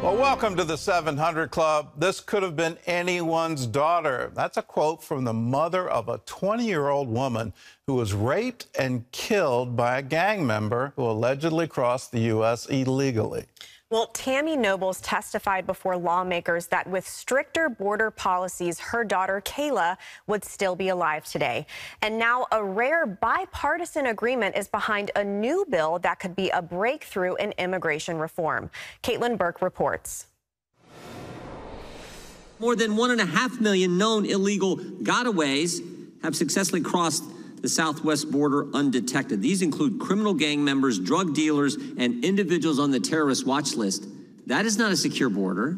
Well, welcome to the 700 Club. This could have been anyone's daughter. That's a quote from the mother of a 20-year-old woman who was raped and killed by a gang member who allegedly crossed the U.S. illegally. Well, Tammy Nobles testified before lawmakers that with stricter border policies, her daughter Kayla would still be alive today. And now a rare bipartisan agreement is behind a new bill that could be a breakthrough in immigration reform. Caitlin Burke reports. More than 1.5 million known illegal gotaways have successfully crossed the southwest border undetected. These include criminal gang members, drug dealers, and individuals on the terrorist watch list. That is not a secure border.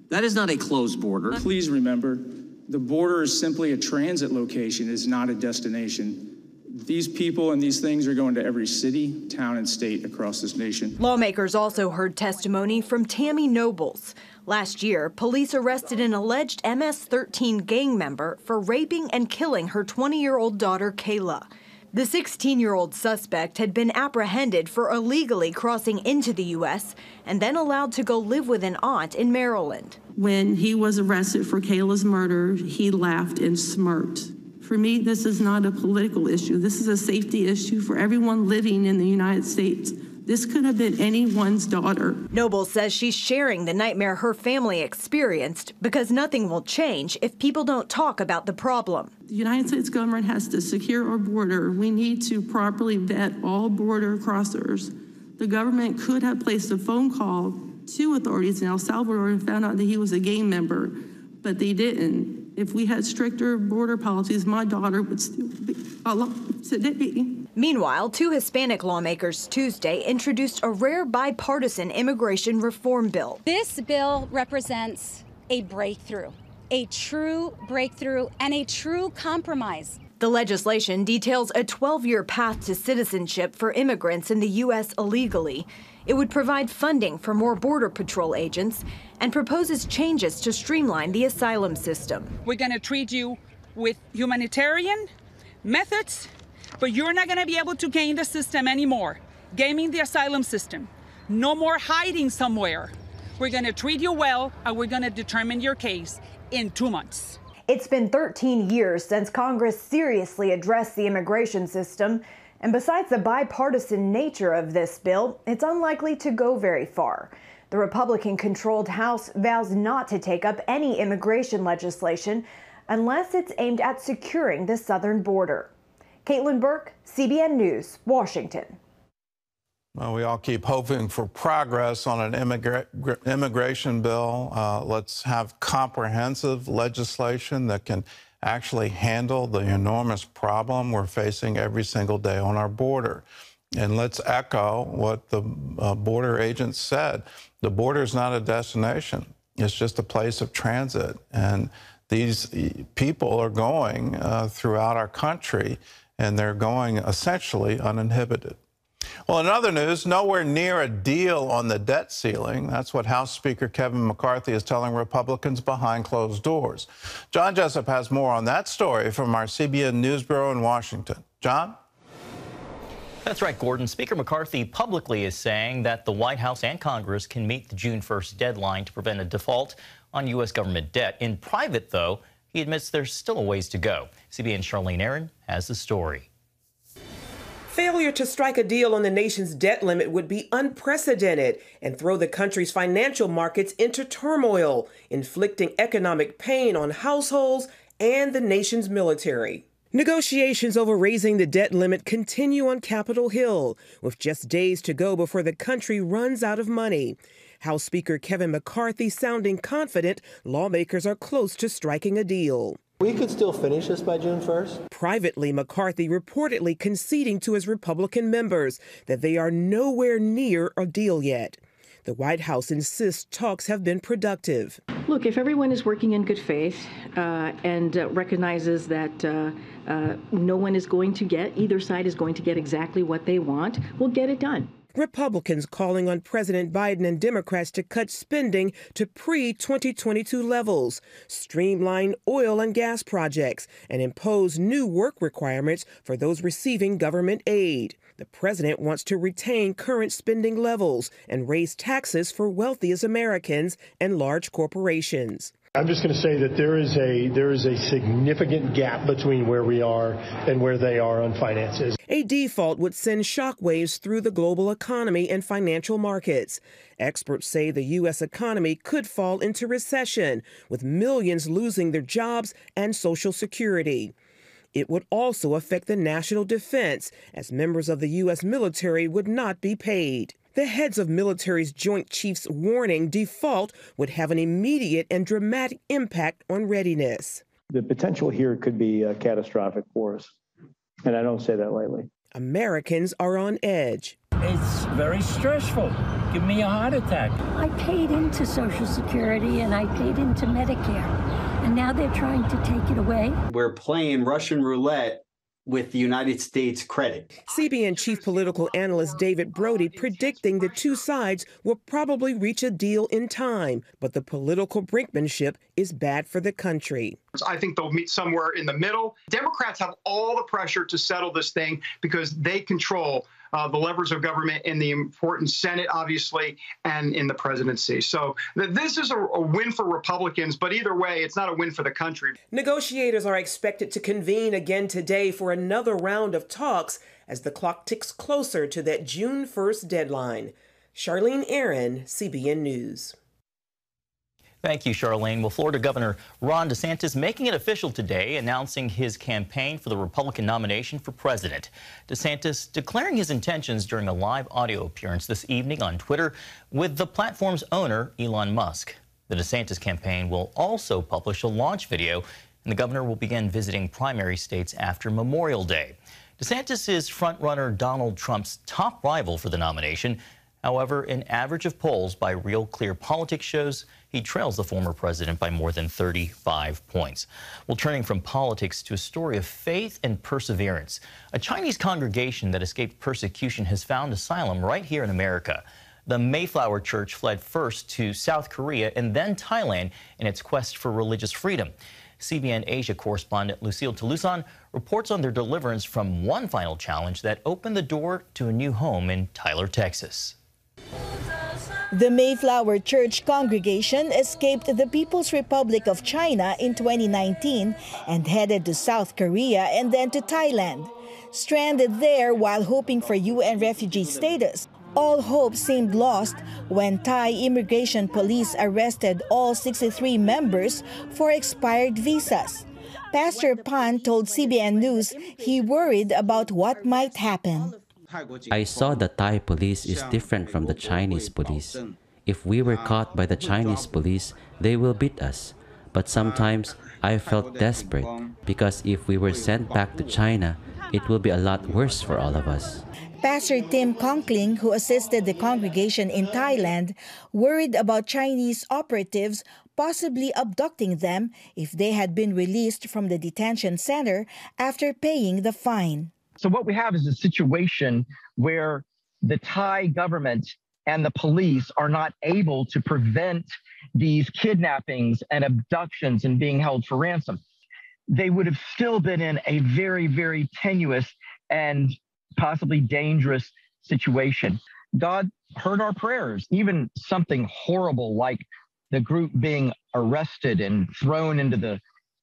That is not a closed border. Please remember, the border is simply a transit location. It is not a destination. These people and these things are going to every city, town, and state across this nation. Lawmakers also heard testimony from Tammy Nobles. Last year, police arrested an alleged MS-13 gang member for raping and killing her 20-year-old daughter, Kayla. The 16-year-old suspect had been apprehended for illegally crossing into the U.S. and then allowed to go live with an aunt in Maryland. When he was arrested for Kayla's murder, he laughed and smirked. For me, this is not a political issue. This is a safety issue for everyone living in the United States. This could have been anyone's daughter. Noble says she's sharing the nightmare her family experienced because nothing will change if people don't talk about the problem. The United States government has to secure our border. We need to properly vet all border crossers. The government could have placed a phone call to authorities in El Salvador and found out that he was a gang member, but they didn't. If we had stricter border policies, my daughter would still be alive today. Meanwhile, two Hispanic lawmakers Tuesday introduced a rare bipartisan immigration reform bill. This bill represents a breakthrough, a true breakthrough, and a true compromise. The legislation details a 12-year path to citizenship for immigrants in the U.S. illegally. It would provide funding for more Border Patrol agents and proposes changes to streamline the asylum system. We're going to treat you with humanitarian methods, but you're not going to be able to game the system anymore. Gaming the asylum system. No more hiding somewhere. We're going to treat you well, and we're going to determine your case in 2 months. It's been 13 years since Congress seriously addressed the immigration system. And besides the bipartisan nature of this bill, it's unlikely to go very far. The Republican-controlled House vows not to take up any immigration legislation unless it's aimed at securing the southern border. Caitlin Burke, CBN News, Washington. Well, we all keep hoping for progress on an immigration bill. Let's have comprehensive legislation that can actually handle the enormous problem we're facing every single day on our border. And let's echo what the border agents said. The border is not a destination. It's just a place of transit. And these people are going throughout our country, and they're going essentially uninhibited. Well, in other news, nowhere near a deal on the debt ceiling. That's what House Speaker Kevin McCarthy is telling Republicans behind closed doors. John Jessup has more on that story from our CBN News Bureau in Washington. John? That's right, Gordon. Speaker McCarthy publicly is saying that the White House and Congress can meet the June 1st deadline to prevent a default on U.S. government debt. In private, though, he admits there's still a ways to go. CBN's Charlene Aaron has the story. Failure to strike a deal on the nation's debt limit would be unprecedented and throw the country's financial markets into turmoil, inflicting economic pain on households and the nation's military. Negotiations over raising the debt limit continue on Capitol Hill, with just days to go before the country runs out of money. House Speaker Kevin McCarthy sounding confident lawmakers are close to striking a deal. We could still finish this by June 1st. Privately, McCarthy reportedly conceding to his Republican members that they are nowhere near a deal yet. The White House insists talks have been productive. Look, if everyone is working in good faith and recognizes that no one is going to get, either side is going to get exactly what they want, we'll get it done. Republicans calling on President Biden and Democrats to cut spending to pre-2022 levels, streamline oil and gas projects, and impose new work requirements for those receiving government aid. The president wants to retain current spending levels and raise taxes for wealthiest Americans and large corporations. I'm just going to say that there is a significant gap between where we are and where they are on finances. A default would send shockwaves through the global economy and financial markets. Experts say the U.S. economy could fall into recession, with millions losing their jobs and Social Security. It would also affect the national defense, as members of the U.S. military would not be paid. The heads of military's Joint Chiefs warning default would have an immediate and dramatic impact on readiness. The potential here could be catastrophic for us, and I don't say that lightly. Americans are on edge. It's very stressful. Give me a heart attack. I paid into Social Security and I paid into Medicare, and now they're trying to take it away. We're playing Russian roulette with the United States credit. CBN chief political analyst David Brody predicting the two sides will probably reach a deal in time, but the political brinkmanship is bad for the country. I think they'll meet somewhere in the middle. Democrats have all the pressure to settle this thing because they control the levers of government in the important Senate, obviously, and in the presidency. So this is a win for Republicans, but either way, it's not a win for the country. Negotiators are expected to convene again today for another round of talks as the clock ticks closer to that June 1st deadline. Charlene Aaron, CBN News. Thank you, Charlene. Well, Florida Governor Ron DeSantis making it official today, announcing his campaign for the Republican nomination for president. DeSantis declaring his intentions during a live audio appearance this evening on Twitter with the platform's owner, Elon Musk. The DeSantis campaign will also publish a launch video, and the governor will begin visiting primary states after Memorial Day. DeSantis is frontrunner Donald Trump's top rival for the nomination. However, an average of polls by Real Clear Politics shows he trails the former president by more than 35 points. Well, turning from politics to a story of faith and perseverance. A Chinese congregation that escaped persecution has found asylum right here in America. The Mayflower Church fled first to South Korea and then Thailand in its quest for religious freedom. CBN Asia correspondent Lucille Toulouse reports on their deliverance from one final challenge that opened the door to a new home in Tyler, Texas. The Mayflower Church congregation escaped the People's Republic of China in 2019 and headed to South Korea and then to Thailand. Stranded there while hoping for UN refugee status, all hope seemed lost when Thai immigration police arrested all 63 members for expired visas. Pastor Pan told CBN News he worried about what might happen. I saw the Thai police is different from the Chinese police. If we were caught by the Chinese police, they will beat us. But sometimes I felt desperate because if we were sent back to China, it will be a lot worse for all of us. Pastor Tim Conkling, who assisted the congregation in Thailand, worried about Chinese operatives possibly abducting them if they had been released from the detention center after paying the fine. So what we have is a situation where the Thai government and the police are not able to prevent these kidnappings and abductions and being held for ransom. They would have still been in a very, very tenuous and possibly dangerous situation. God heard our prayers. Even something horrible like the group being arrested and thrown into the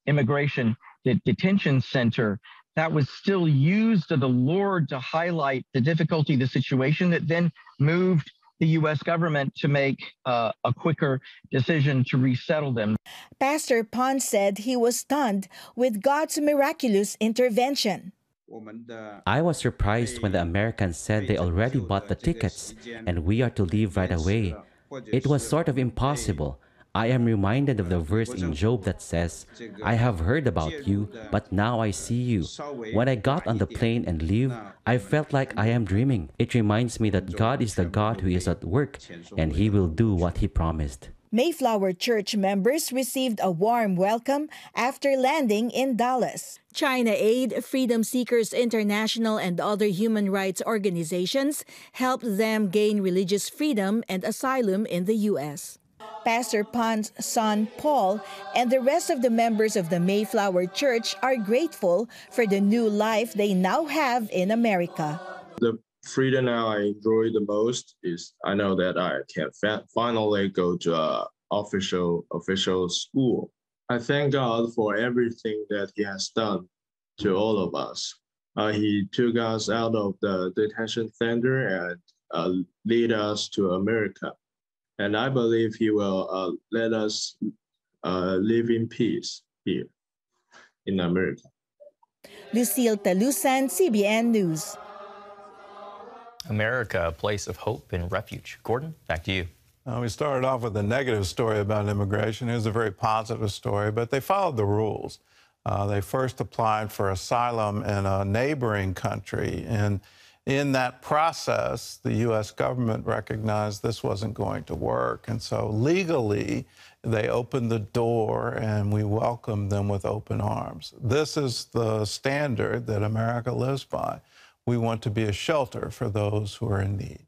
immigration detention center, that was still used to the Lord to highlight the difficulty of the situation that then moved the U.S. government to make a quicker decision to resettle them. Pastor Pan said he was stunned with God's miraculous intervention. I was surprised when the Americans said they already bought the tickets and we are to leave right away. It was sort of impossible. I am reminded of the verse in Job that says, I have heard about you, but now I see you. When I got on the plane and leave, I felt like I am dreaming. It reminds me that God is the God who is at work, and He will do what He promised. Mayflower Church members received a warm welcome after landing in Dallas. China Aid, Freedom Seekers International, and other human rights organizations helped them gain religious freedom and asylum in the U.S. Pastor Pan's son, Paul, and the rest of the members of the Mayflower Church are grateful for the new life they now have in America. The freedom now I enjoy the most is I know that I can finally go to an official school. I thank God for everything that He has done to all of us. He took us out of the detention center and lead us to America. And I believe He will let us live in peace here in America. Lucille Talusan, CBN News. America, a place of hope and refuge. Gordon, back to you. We started off with a negative story about immigration. Here's a very positive story, but they followed the rules. They first applied for asylum in a neighboring country, and in that process, the U.S. government recognized this wasn't going to work, and so legally, they opened the door, and we welcomed them with open arms. This is the standard that America lives by. We want to be a shelter for those who are in need.